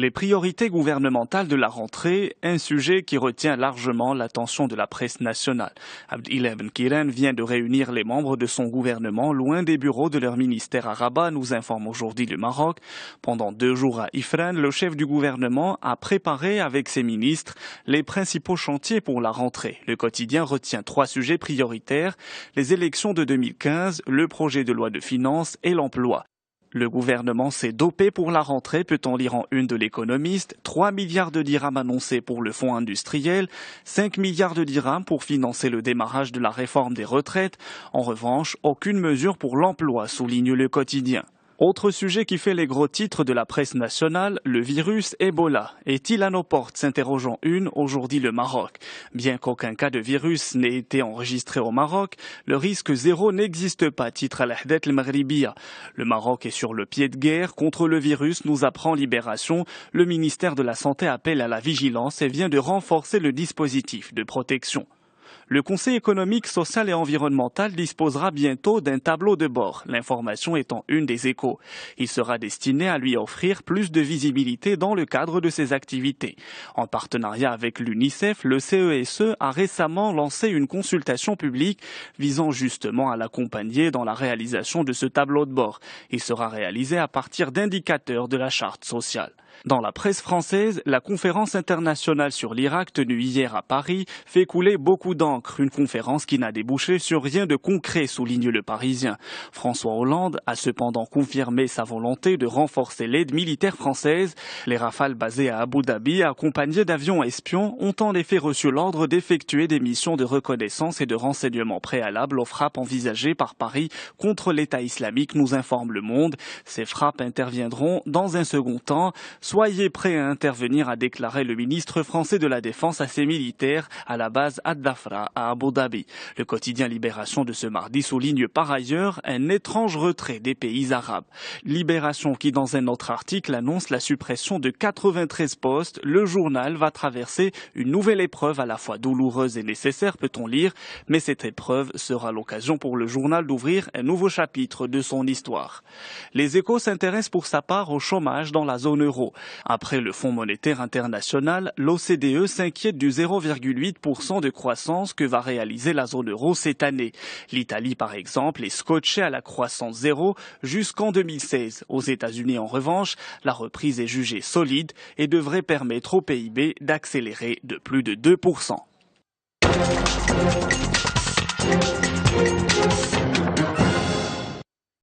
Les priorités gouvernementales de la rentrée, un sujet qui retient largement l'attention de la presse nationale. Abdillahi Ben Kiran vient de réunir les membres de son gouvernement loin des bureaux de leur ministère à Rabat, nous informe aujourd'hui le Maroc. Pendant 2 jours à Ifrane, le chef du gouvernement a préparé avec ses ministres les principaux chantiers pour la rentrée. Le quotidien retient 3 sujets prioritaires, les élections de 2015, le projet de loi de finances et l'emploi. Le gouvernement s'est dopé pour la rentrée, peut-on lire en une de l'Économiste. 3 milliards de dirhams annoncés pour le fonds industriel, 5 milliards de dirhams pour financer le démarrage de la réforme des retraites. En revanche, aucune mesure pour l'emploi, souligne le quotidien. Autre sujet qui fait les gros titres de la presse nationale, le virus Ebola. Est-il à nos portes, s'interrogeant une aujourd'hui le Maroc. Bien qu'aucun cas de virus n'ait été enregistré au Maroc, le risque zéro n'existe pas, titre Al-Ahdet al-Maghribiya. Le Maroc est sur le pied de guerre contre le virus, nous apprend Libération. Le ministère de la Santé appelle à la vigilance et vient de renforcer le dispositif de protection. Le Conseil économique, social et environnemental disposera bientôt d'un tableau de bord, l'information étant une des Échos. Il sera destiné à lui offrir plus de visibilité dans le cadre de ses activités. En partenariat avec l'UNICEF, le CESE a récemment lancé une consultation publique visant justement à l'accompagner dans la réalisation de ce tableau de bord. Il sera réalisé à partir d'indicateurs de la charte sociale. Dans la presse française, la conférence internationale sur l'Irak tenue hier à Paris fait couler beaucoup d'encre. Une conférence qui n'a débouché sur rien de concret, souligne le Parisien. François Hollande a cependant confirmé sa volonté de renforcer l'aide militaire française. Les Rafales basées à Abu Dhabi, accompagnés d'avions espions, ont en effet reçu l'ordre d'effectuer des missions de reconnaissance et de renseignement préalables aux frappes envisagées par Paris contre l'État islamique, nous informe Le Monde. Ces frappes interviendront dans un second temps. Soyez prêts à intervenir, a déclaré le ministre français de la Défense à ses militaires à la base Ad-Dafra à Abu Dhabi. Le quotidien Libération de ce mardi souligne par ailleurs un étrange retrait des pays arabes. Libération qui, dans un autre article, annonce la suppression de 93 postes. Le journal va traverser une nouvelle épreuve à la fois douloureuse et nécessaire, peut-on lire, mais cette épreuve sera l'occasion pour le journal d'ouvrir un nouveau chapitre de son histoire. Les Échos s'intéressent pour sa part au chômage dans la zone euro. Après le Fonds monétaire international, l'OCDE s'inquiète du 0,8% de croissance que va réaliser la zone euro cette année. L'Italie, par exemple, est scotchée à la croissance zéro jusqu'en 2016. Aux États-Unis, en revanche, la reprise est jugée solide et devrait permettre au PIB d'accélérer de plus de 2%.